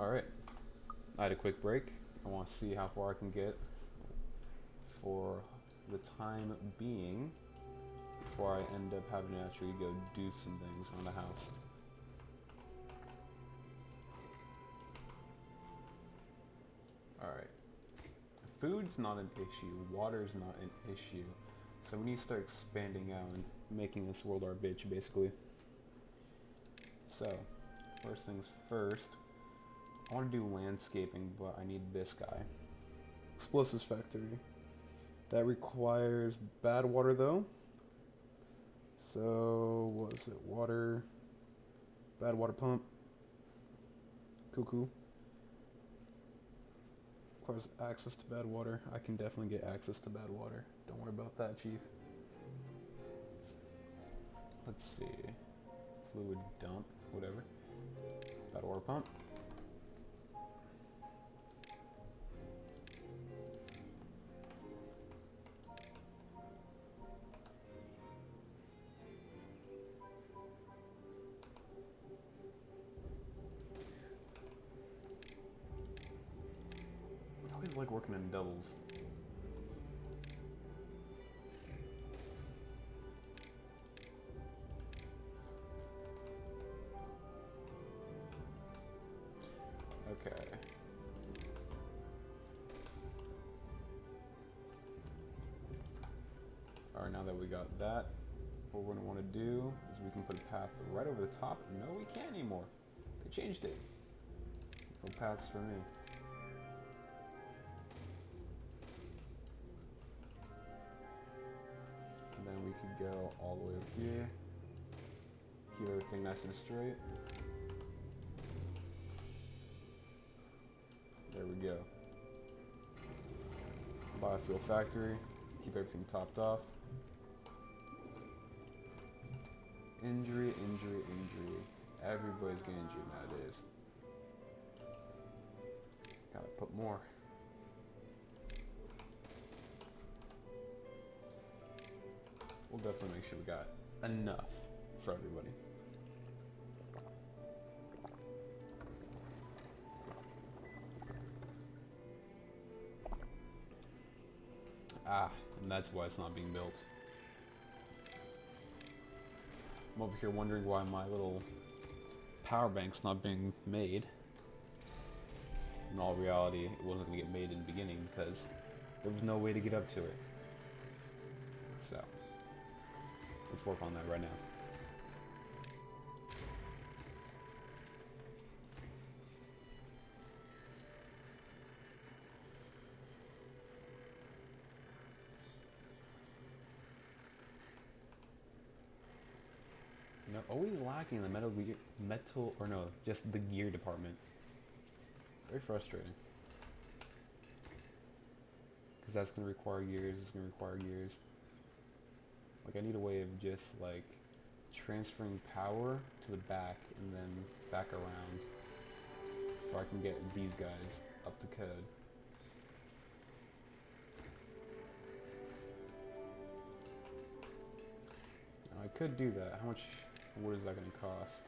Alright, I had a quick break. I want to see how far I can get for the time being before I end up having to actually go do some things around the house. Alright, food's not an issue, water's not an issue, so we need to start expanding out and making this world our bitch, basically. So, first things first, I want to do landscaping, but I need this guy. Explosives factory. That requires bad water though. So, what is it? Water. Bad water pump. Cuckoo. Requires access to bad water. I can definitely get access to bad water. Don't worry about that, Chief. Let's see. Fluid dump. Whatever. Bad water pump. I always like working in doubles. Okay. Alright, now that we got that, what we're going to want to do is we can put a path right over the top. No, we can't anymore. They changed it. No paths for me. And then we could go all the way over here. Keep everything nice and straight. There we go. Biofuel factory. Keep everything topped off. Injury, injury, injury. Everybody's getting injured nowadays. Gotta put more. We'll definitely make sure we got enough for everybody. Ah, and that's why it's not being built. I'm over here wondering why my little power bank's not being made. In all reality, it wasn't going to get made in the beginning because there was no way to get up to it. So, let's work on that right now. You know, always lacking in the just the gear department. Very frustrating. Because that's going to require gears, it's going to require gears. Like, I need a way of just, like, transferring power to the back and then back around. So I can get these guys up to code. Now, I could do that. How much wood is that going to cost?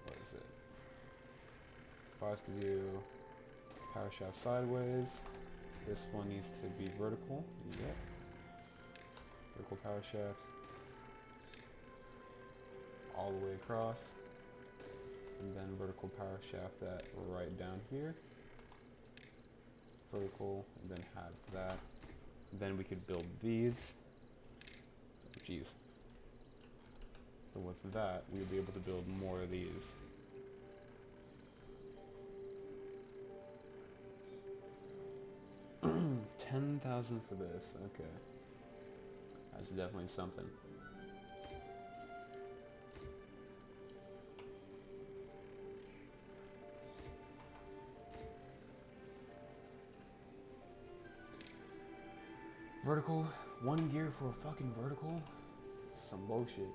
What is it? Cost to do power shaft sideways. This one needs to be vertical. Yep. Vertical power shafts. All the way across. And then vertical power shaft that right down here. Vertical, and then have that. Then we could build these. Jeez. So with that, we'll be able to build more of these. $10,000 for this. Okay, that's definitely something. Vertical, one gear for a fucking vertical? Some bullshit.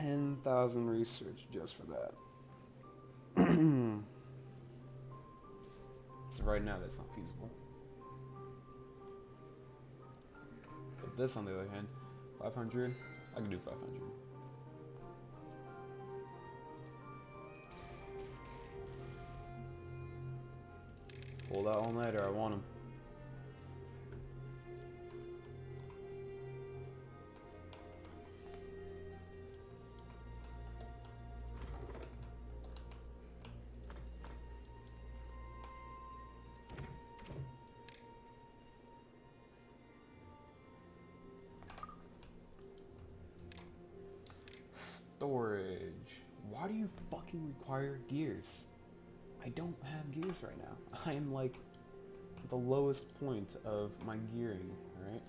10,000 research just for that. So right now that's not feasible. But this, on the other hand, 500, I can do 500. Pull that all-nighter, I want him. Storage. Why do you fucking require gears? I don't have gears right now. I am like the lowest point of my gearing, alright?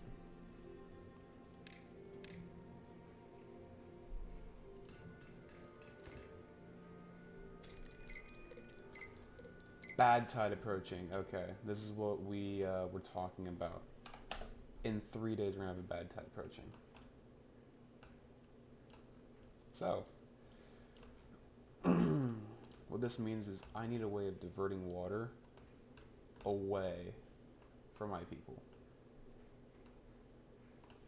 Bad tide approaching. Okay, this is what we were talking about. In 3 days, we're gonna have a bad tide approaching. So, what this means is I need a way of diverting water away from my people.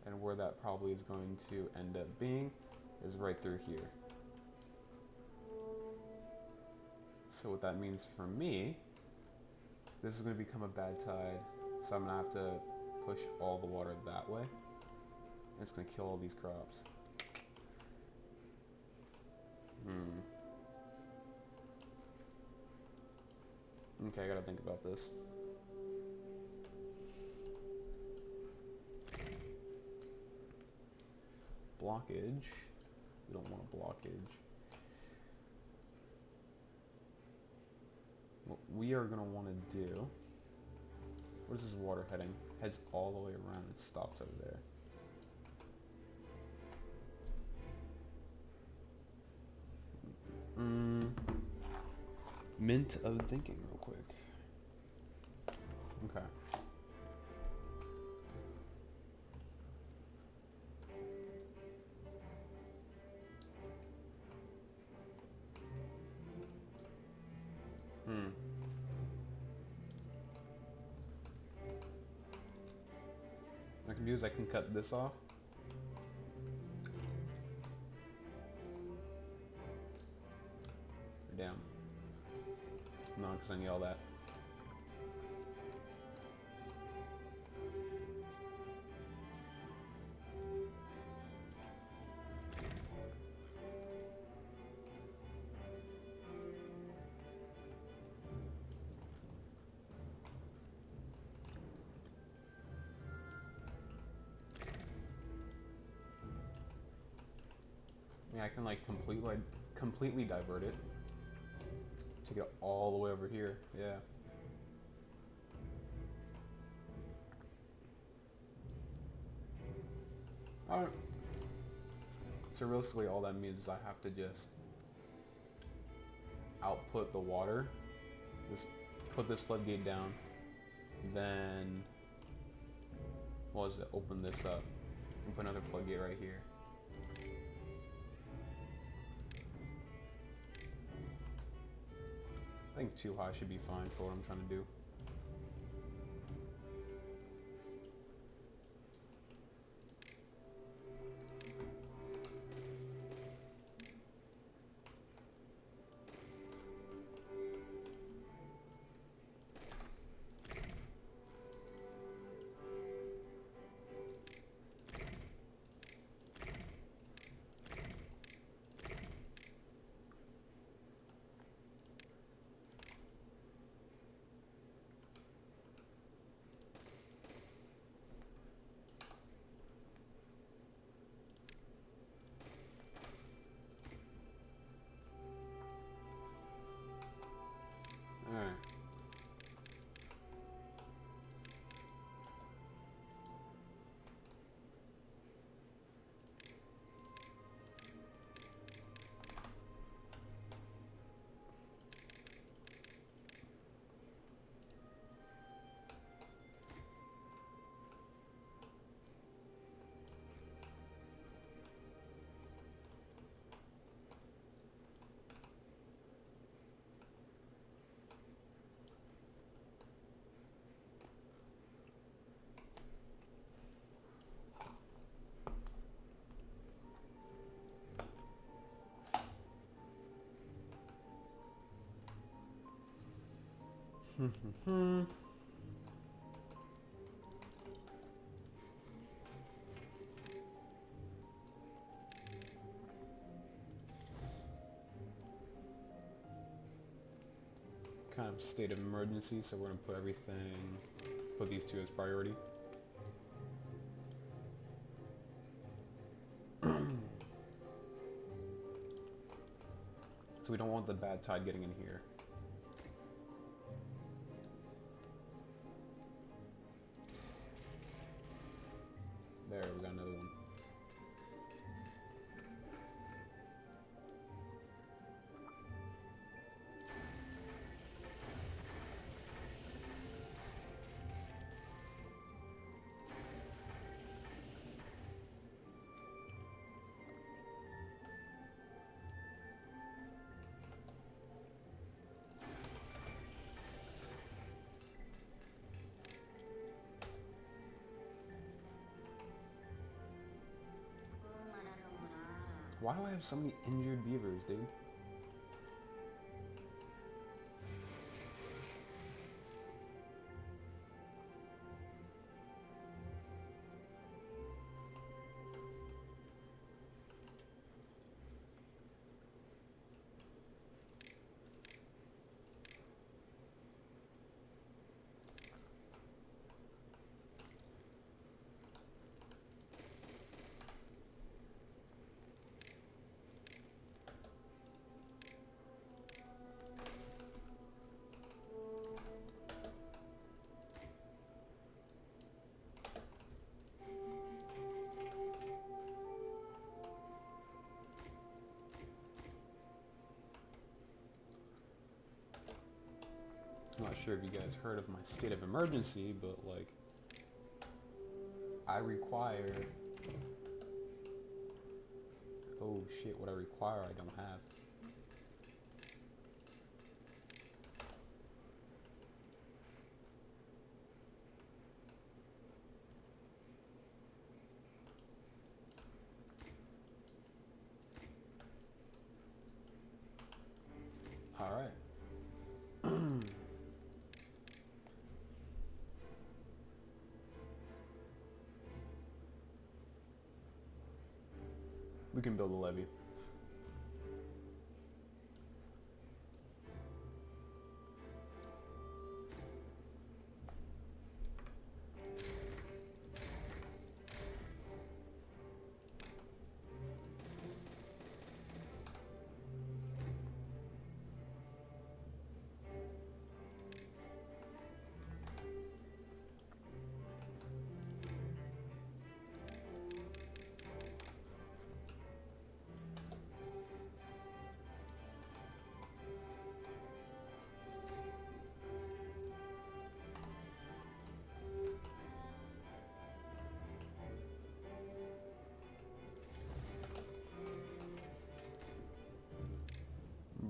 And where that probably is going to end up being is right through here. So what that means for me, this is going to become a bad tide, so I'm going to have to push all the water that way. And it's going to kill all these crops. Okay, I gotta think about this. Blockage. We don't want a blockage. What we are gonna want to do. Where's this water heading? Heads all the way around and stops over there. Mint of thinking real quick. Okay. What I can do is I can cut this off. Or down. No, because I need all that. Yeah, I can like completely divert it to get all the way over here. Yeah. Alright. So realistically, all that means is I have to just output the water. Just put this floodgate down. Then, what is it? Open this up and put another floodgate right here. I think too high should be fine for what I'm trying to do. Hmm. Kind of state of emergency, so we're gonna put everything, put these two as priority. So we don't want the bad tide getting in here. There, we got another one. Why do I have so many injured beavers, dude? I'm not sure if you guys heard of my state of emergency, but like, I require, oh shit, what I require I don't have. All right. We can build a levee.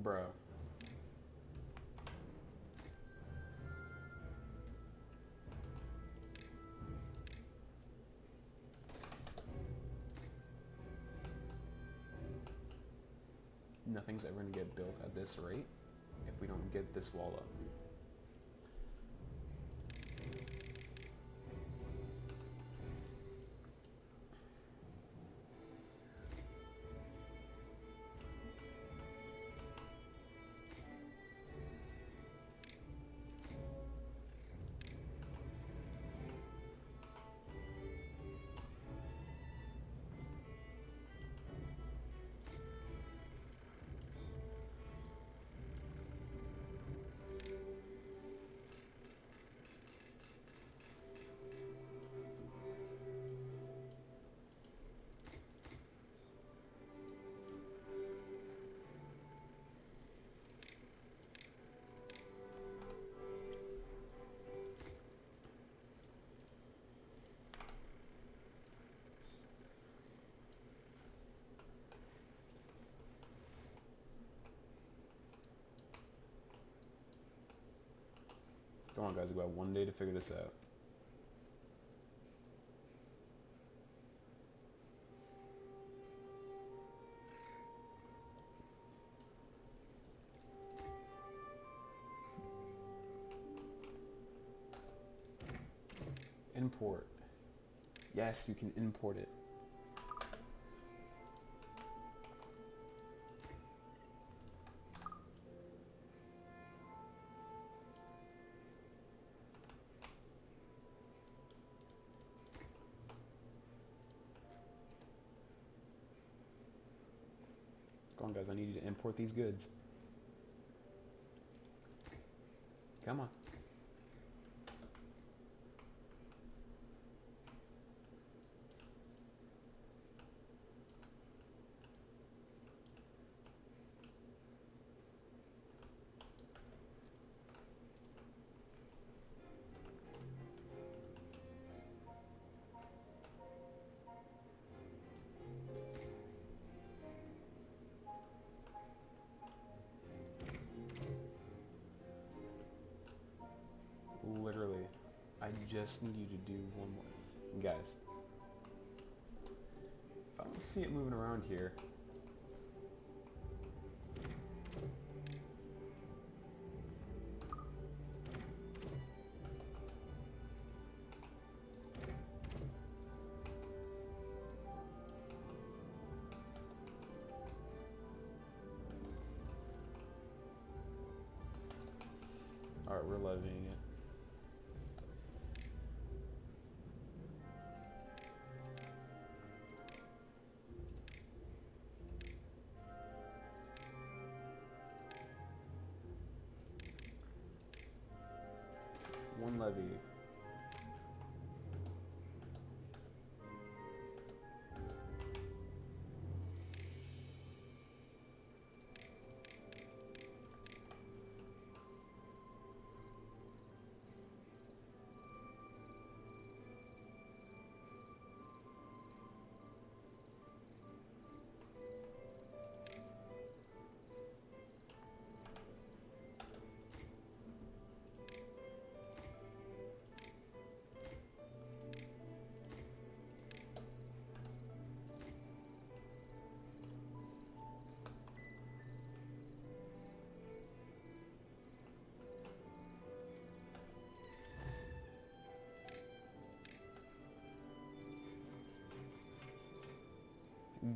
Bro. Nothing's ever gonna get built at this rate if we don't get this wall up. Come on, guys, we got one day to figure this out. import. Yes, you can import it. Come on, guys, I need you to import these goods. Come on. Literally, I just need you to do one more. Guys, if I don't see it moving around here, alright, we're levying it. One levy.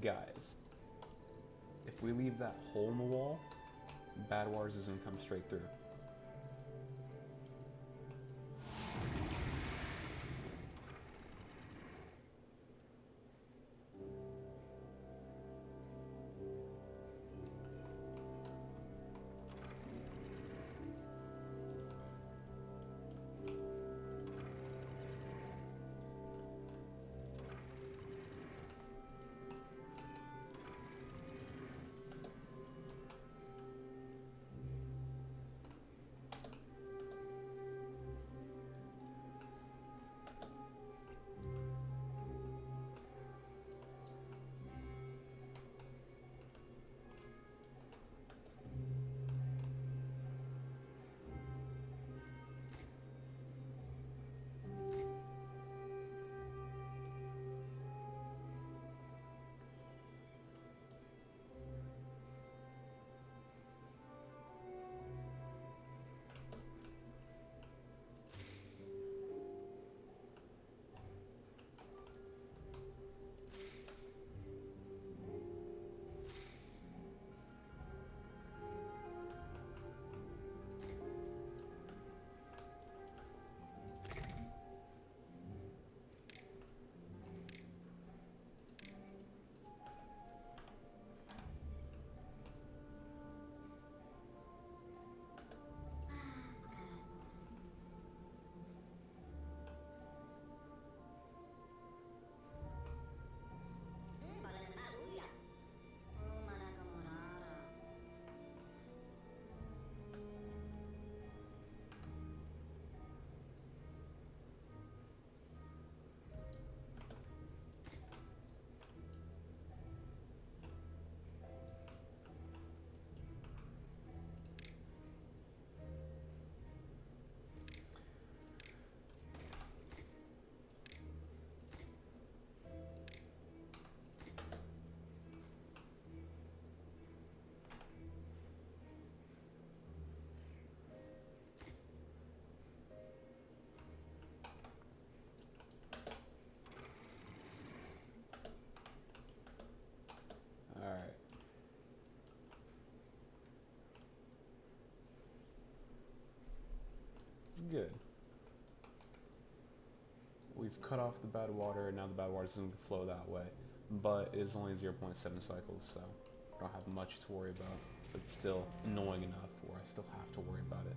Guys, if we leave that hole in the wall, Bad Wars is gonna come straight through. good. We've cut off the bad water, and now the bad water doesn't flow that way. But it is only 0.7 cycles, so I don't have much to worry about. But it's still annoying enough where I still have to worry about it.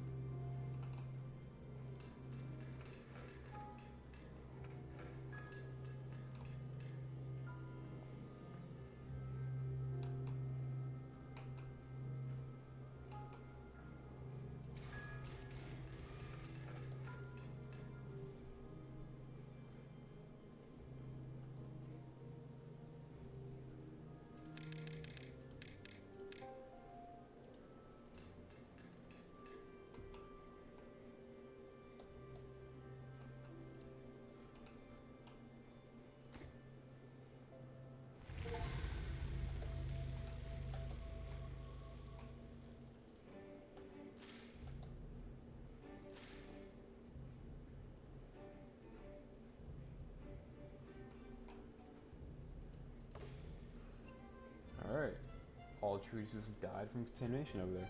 Alright. All trees just died from contamination over there.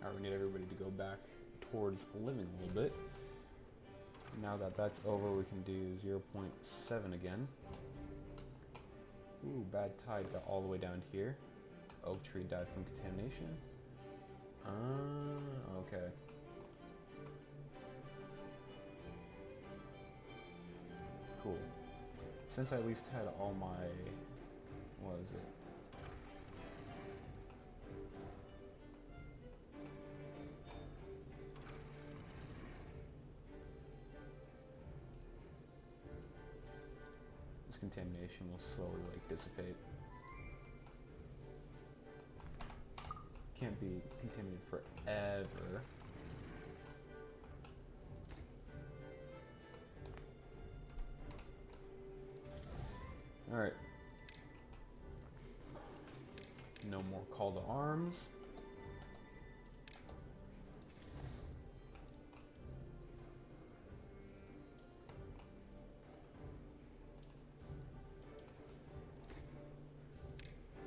Alright, we need everybody to go back towards living a little bit. Now that that's over, we can do 0.7 again. Ooh, bad tide got all the way down here. Oak tree died from contamination. Okay. Cool. Since I at least had all my... what is it? This contamination will slowly, like, dissipate. Can't be contaminated forever. Alright. No more call to arms.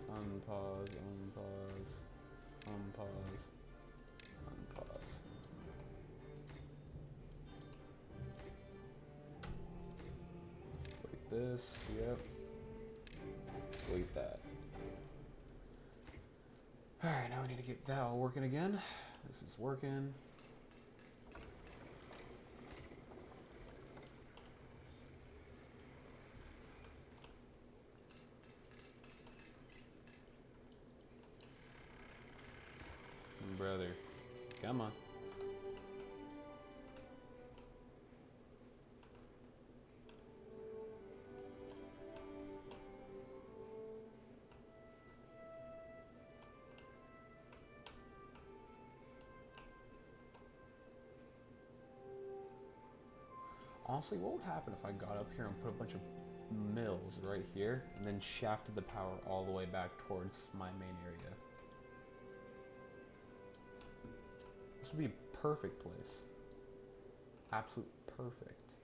Unpause, unpause, unpause, unpause. Like this, yep. Delete that. Alright, now we need to get that all working again. This is working. Brother, come on. Honestly, what would happen if I got up here and put a bunch of mills right here and then shafted the power all the way back towards my main area? This would be a perfect place. Absolute perfect.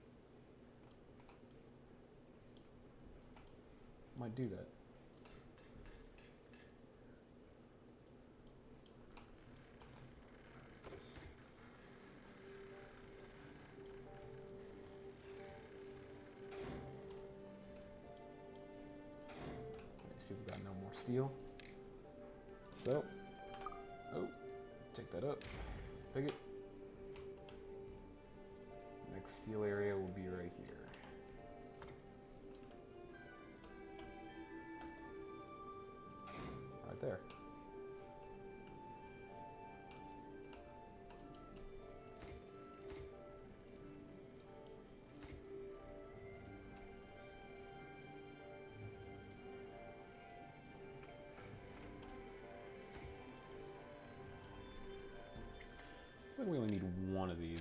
Might do that. These people got no more steel. So, oh, take that up. Pick it. Next steel area will be right here. Right there. I think we only need one of these.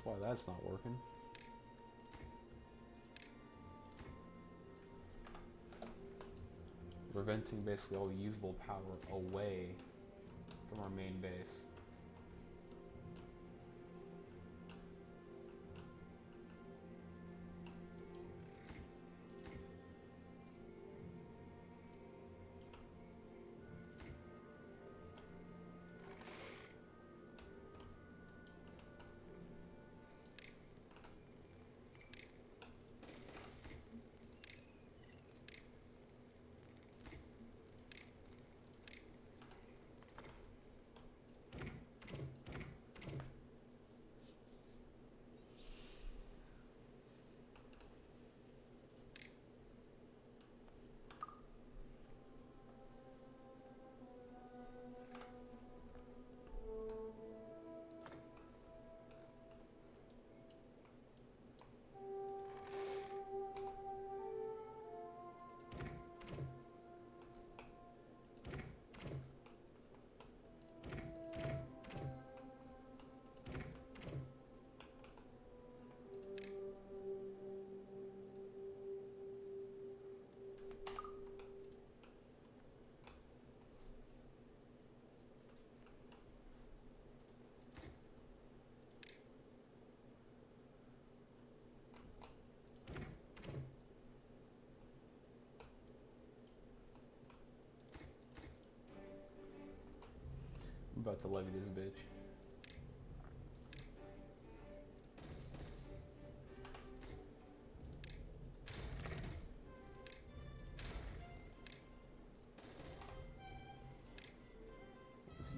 That's why that's not working. We're venting basically all the usable power away from our main base. I'm about to levy this bitch.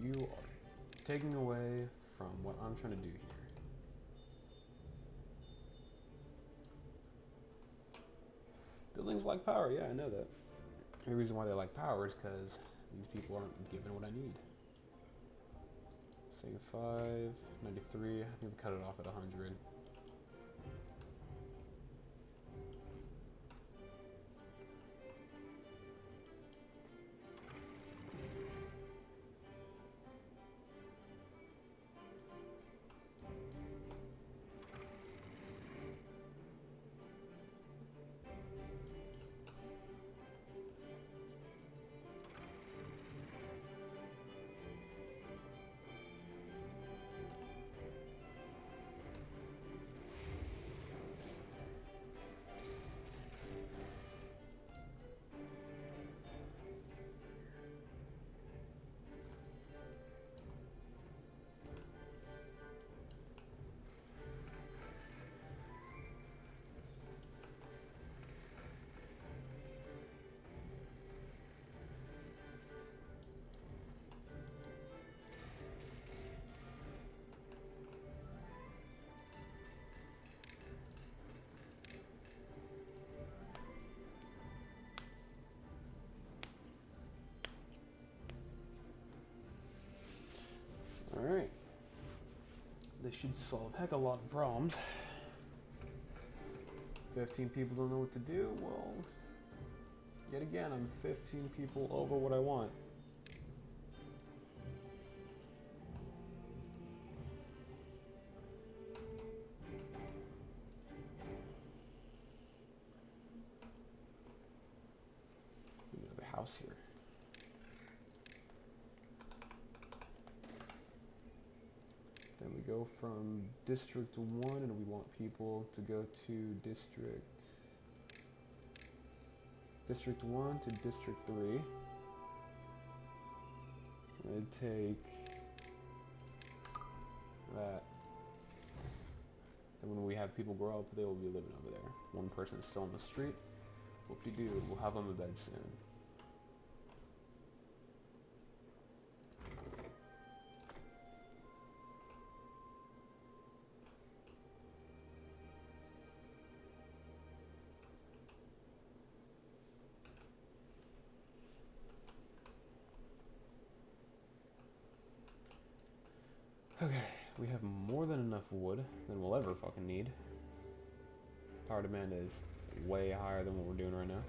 You are taking away from what I'm trying to do here. Buildings like power, yeah, I know that. The reason why they like power is because these people aren't given what I need. Save 5, 93, I think we cut it off at 100. Alright. This should solve a heck of a lot of problems. 15 people don't know what to do. Well, yet again, I'm 15 people over what I want. Another house here. Then we go from District 1 and we want people to go to District 1 to District 3. I'd take that. And when we have people grow up, they will be living over there. One person is still on the street. Whoop-de-doo, we'll have them in bed soon. Okay, we have more than enough wood than we'll ever fucking need. Power demand is way higher than what we're doing right now.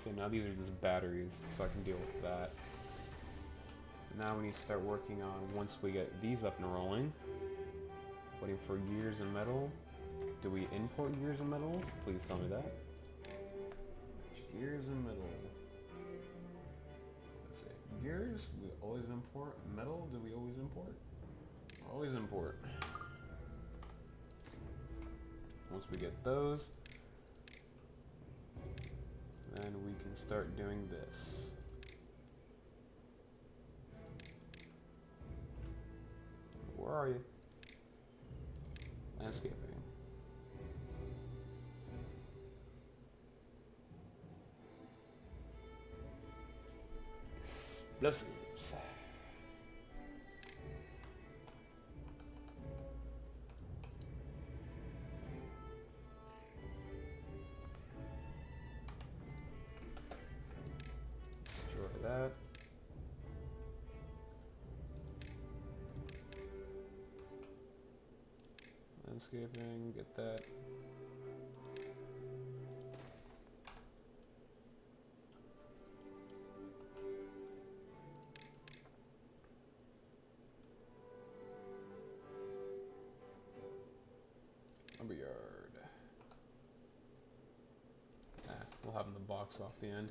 So now these are just batteries, so I can deal with that. Now we need to start working on, once we get these up and rolling, waiting for gears and metal. Do we import gears and metals? Please tell me that. Gears and metal. Let's see. Gears, we always import. Metal, do we always import? Always import. Once we get those, then we can start doing this. Where are you? Landscaping. Explosives. Destroy that. Landscaping, get that. Lumberyard. We'll have the box off the end.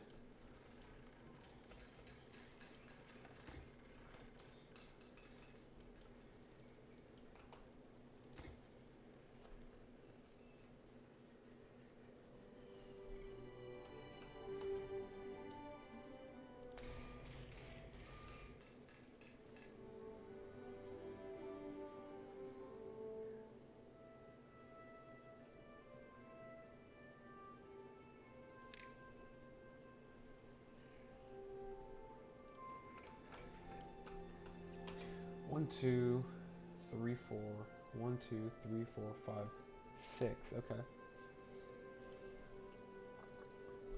One, two, three, four. 1, 2, 3, 4, 5, 6. Okay.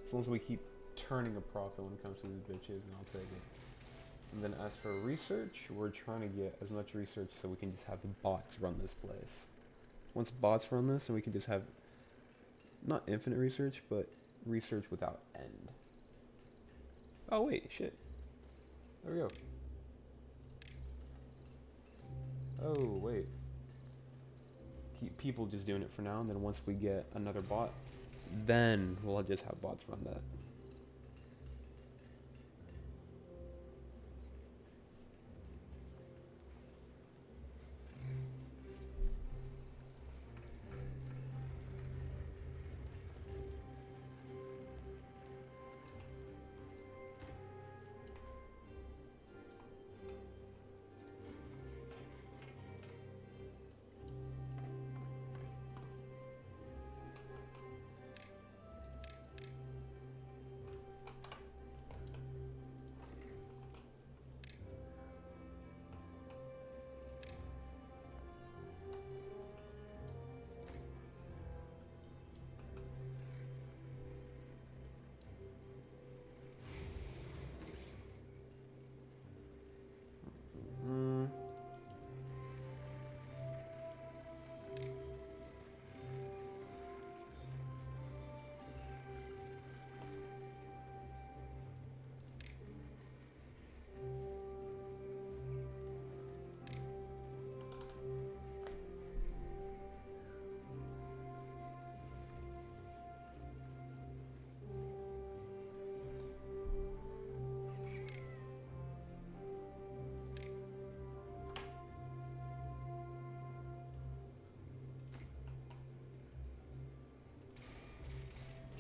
As long as we keep turning a profit when it comes to these bitches, and I'll take it. And then as for research, we're trying to get as much research so we can just have the bots run this place. Once bots run this, and we can just have not infinite research, but research without end. Oh wait, shit. There we go. Oh wait. Keep people just doing it for now, and then once we get another bot, then we'll just have bots run that.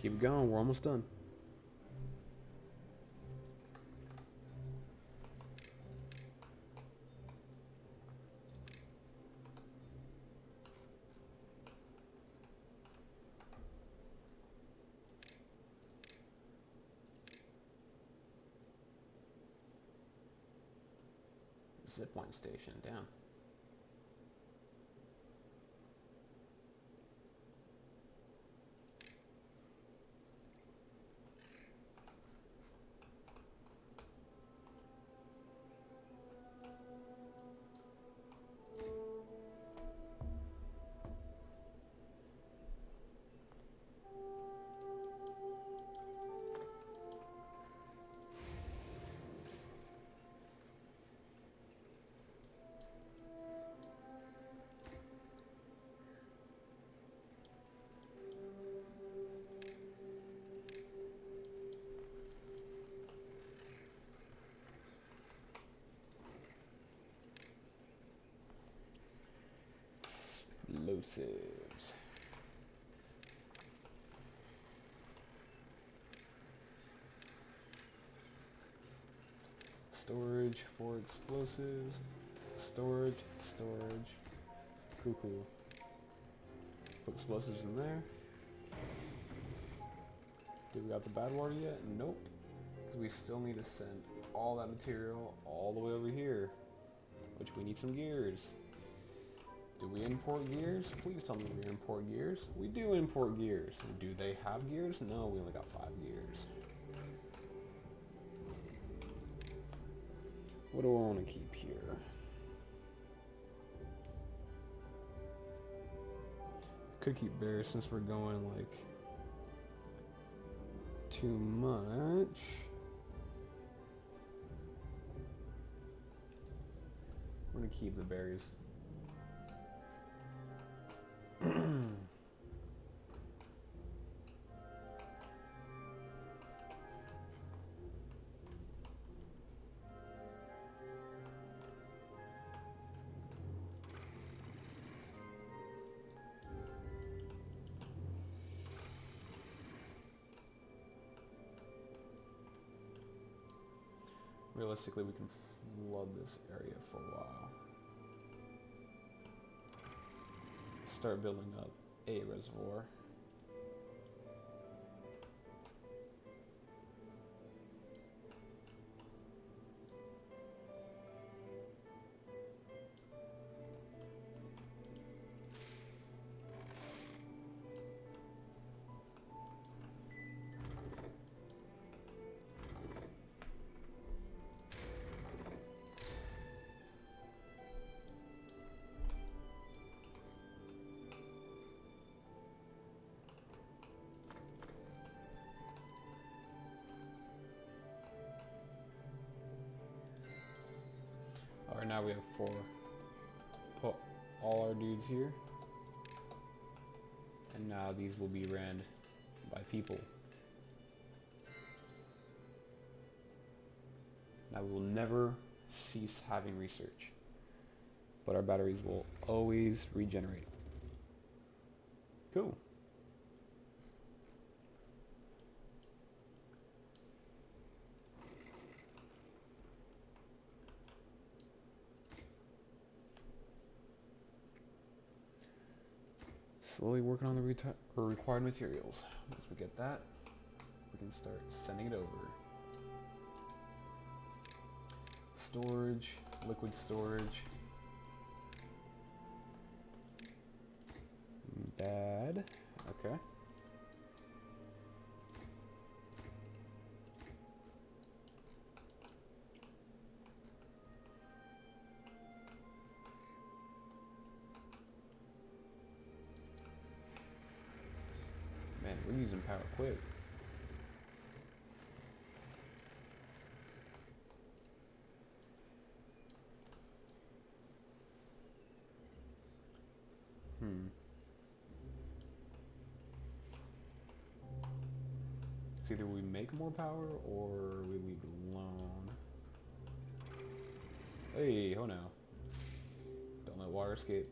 Keep it going, we're almost done. Zipline station, damn. explosives. Storage for explosives. Storage. Cool. Put explosives in there. Did we got the bad water yet? Nope. Because we still need to send all that material all the way over here. Which we need some gears. Do we import gears? Please tell me we import gears. We do import gears. Do they have gears? No, we only got 5 gears. What do I want to keep here? Could keep bears since we're going like too much. We're gonna keep the berries. Realistically, we can flood this area for a while. Start building up a reservoir. Alright, now we have 4. Put all our dudes here. And now these will be ran by people. Now we will never cease having research. But our batteries will always regenerate. Cool. Slowly working on the required materials. Once we get that, we can start sending it over. Storage, liquid storage. Bad. Okay. Man, we're using power quick. It's either we make more power or we leave it alone. Hey, ho now. Don't let water escape.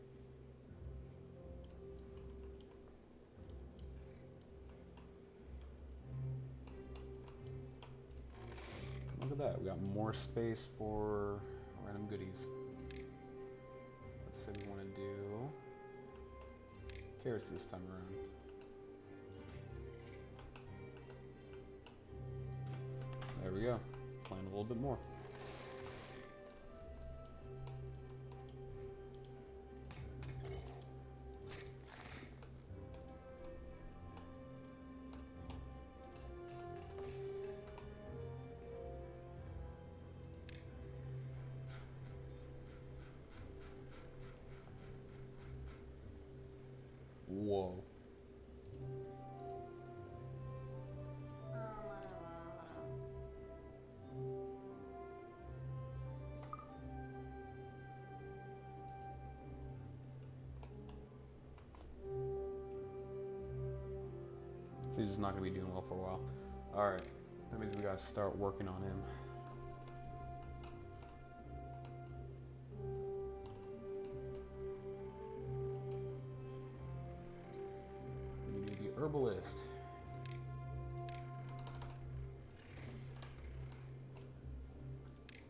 Look at that, we got more space for random goodies. Let's say we want to do carrots this time around. There we go. Plant a little bit more. Whoa. So he's just not going to be doing well for a while. Alright, that means we got to start working on him. herbalist.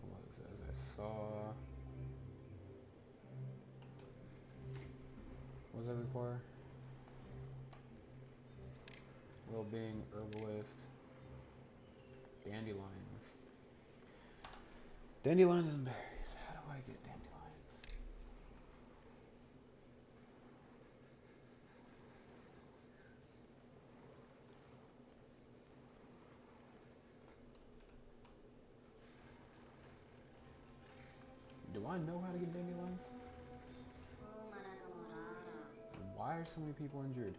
What was as I saw? What does that require? Well-being, herbalist, dandelions. Dandelions and berries. How do I get dandelions? Do I know how to get dandelions? Why are so many people injured?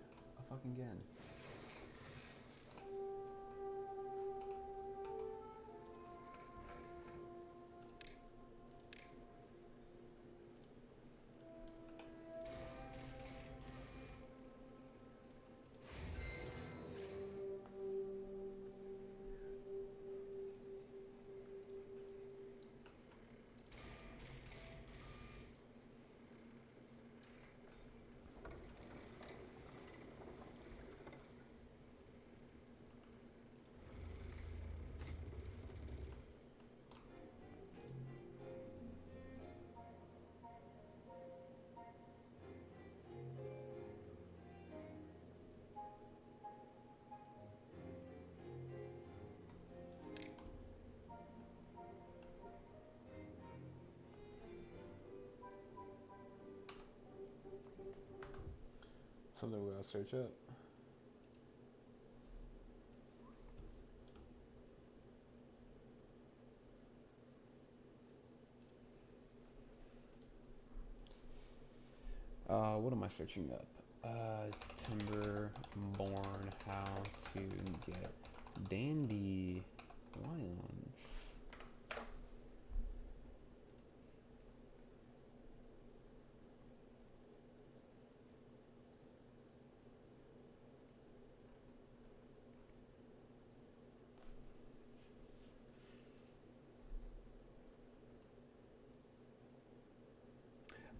Fucking again. Something we'll search up. What am I searching up? TimberBorn, how to get dandelions.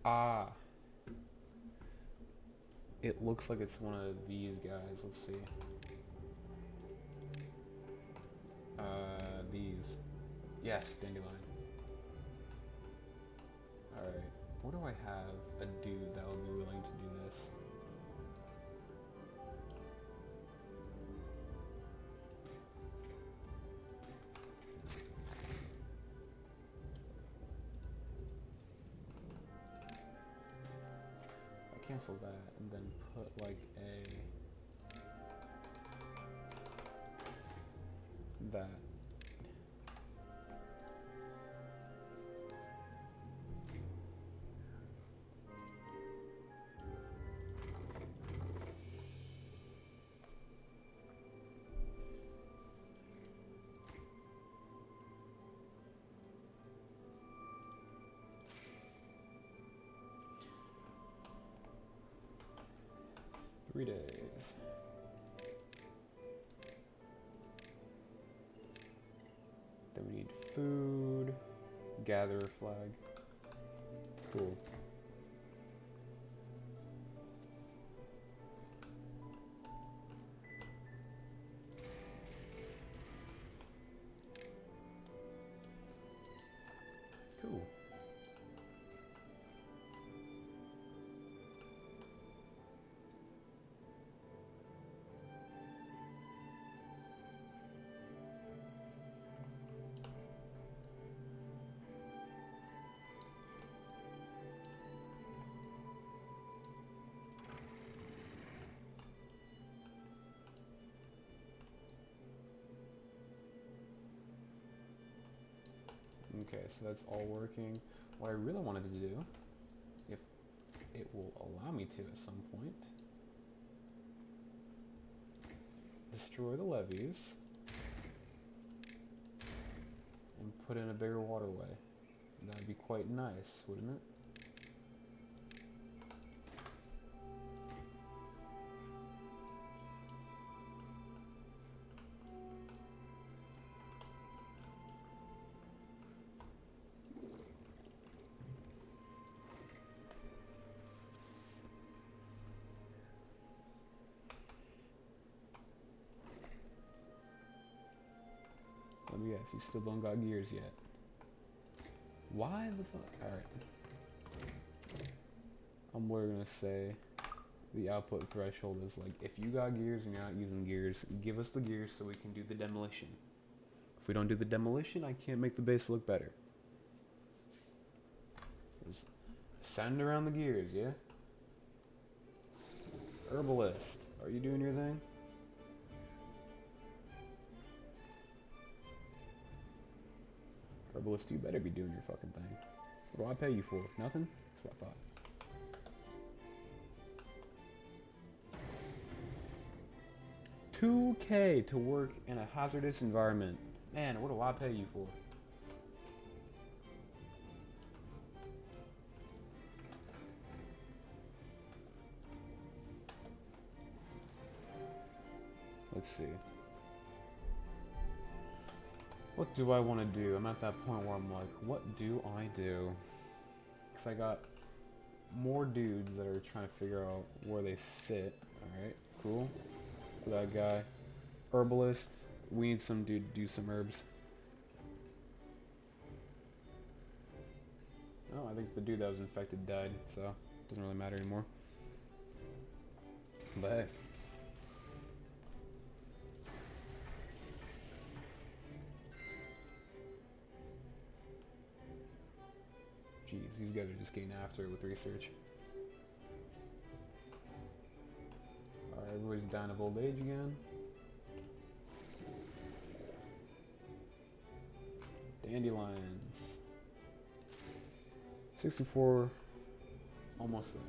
Ah, it looks like it's one of these guys. Let's see. These. Yes, dandelion. Alright. What do I have a dude that would be willing to do this? I cancel that and then put like that. 3 days. Then we need food. Gather flag. Cool. Cool. Okay, so that's all working. What I really wanted to do, if it will allow me to at some point, destroy the levees and put in a bigger waterway. That'd be quite nice, wouldn't it? Let me guess, you still don't got gears yet. Why the fuck? Alright. I'm literally gonna say the output threshold is like, if you got gears and you're not using gears, give us the gears so we can do the demolition. If we don't do the demolition, I can't make the base look better. Just send around the gears, yeah? Herbalist, are you doing your thing? Herbalist, you better be doing your fucking thing. What do I pay you for? Nothing? That's what I thought. $2K to work in a hazardous environment. Man, what do I pay you for? Let's see. What do I want to do? I'm at that point where I'm like, what do I do? Because I got more dudes that are trying to figure out where they sit. Alright, cool. That guy. Herbalist. We need some dude to do some herbs. Oh, I think the dude that was infected died, so it doesn't really matter anymore. But hey. Jeez, these guys are just getting after it with research. Alright, everybody's dying of old age again. Dandelions. 64. Almost there.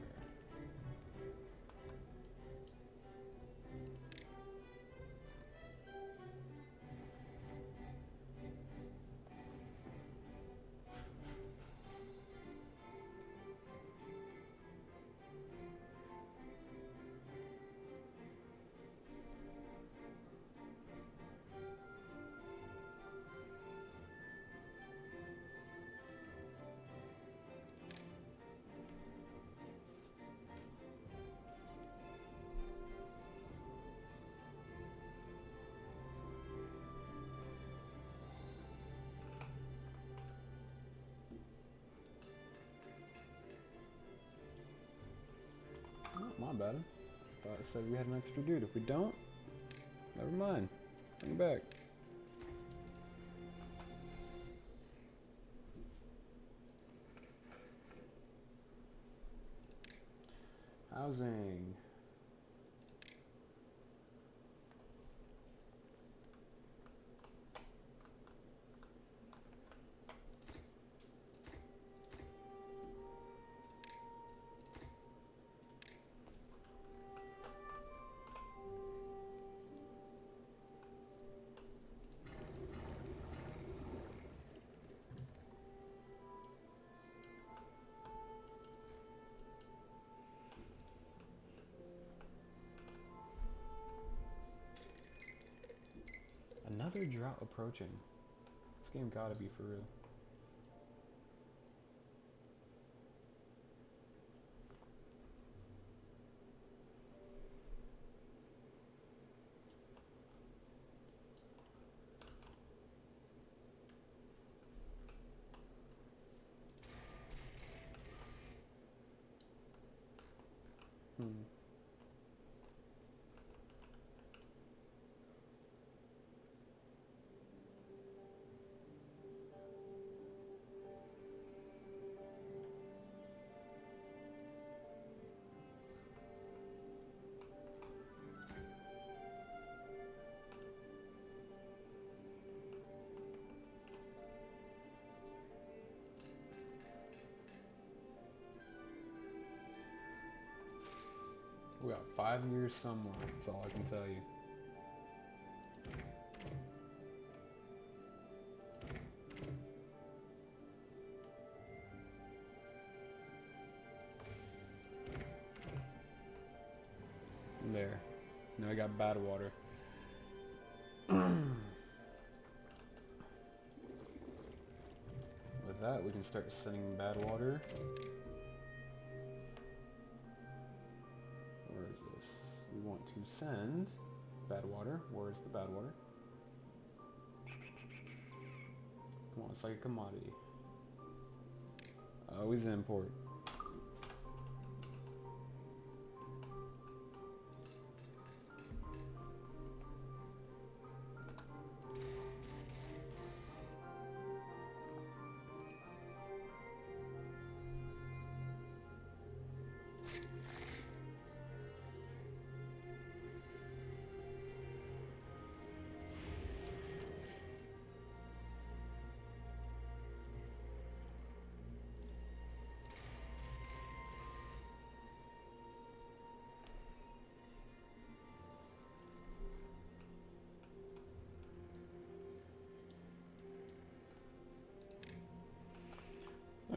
My bad. Thought I said we had an extra dude. If we don't, never mind. Bring it back. Housing. Another drought approaching. This game gotta be for real. We got 5 years somewhere, that's all I can tell you. There. Now I got bad water. With that, we can start sending bad water. Where is this? We want to send bad water. Where is the bad water? Come on, it's like a commodity. Always import.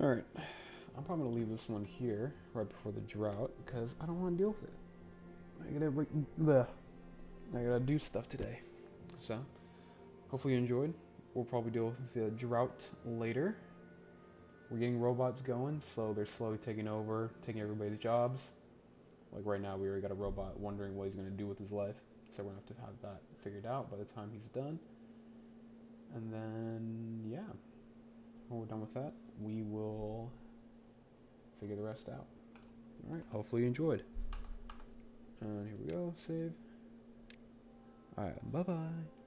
Alright, I'm probably gonna leave this one here right before the drought because I don't want to deal with it. I gotta do stuff today. So, hopefully you enjoyed. We'll probably deal with the drought later. We're getting robots going, so they're slowly taking over, taking everybody's jobs. Like right now, we already got a robot wondering what he's gonna do with his life. So we're gonna have to have that figured out by the time he's done. And then, yeah. When we're done with that, we will figure the rest out. Alright, hopefully you enjoyed. And here we go, save. Alright, bye-bye.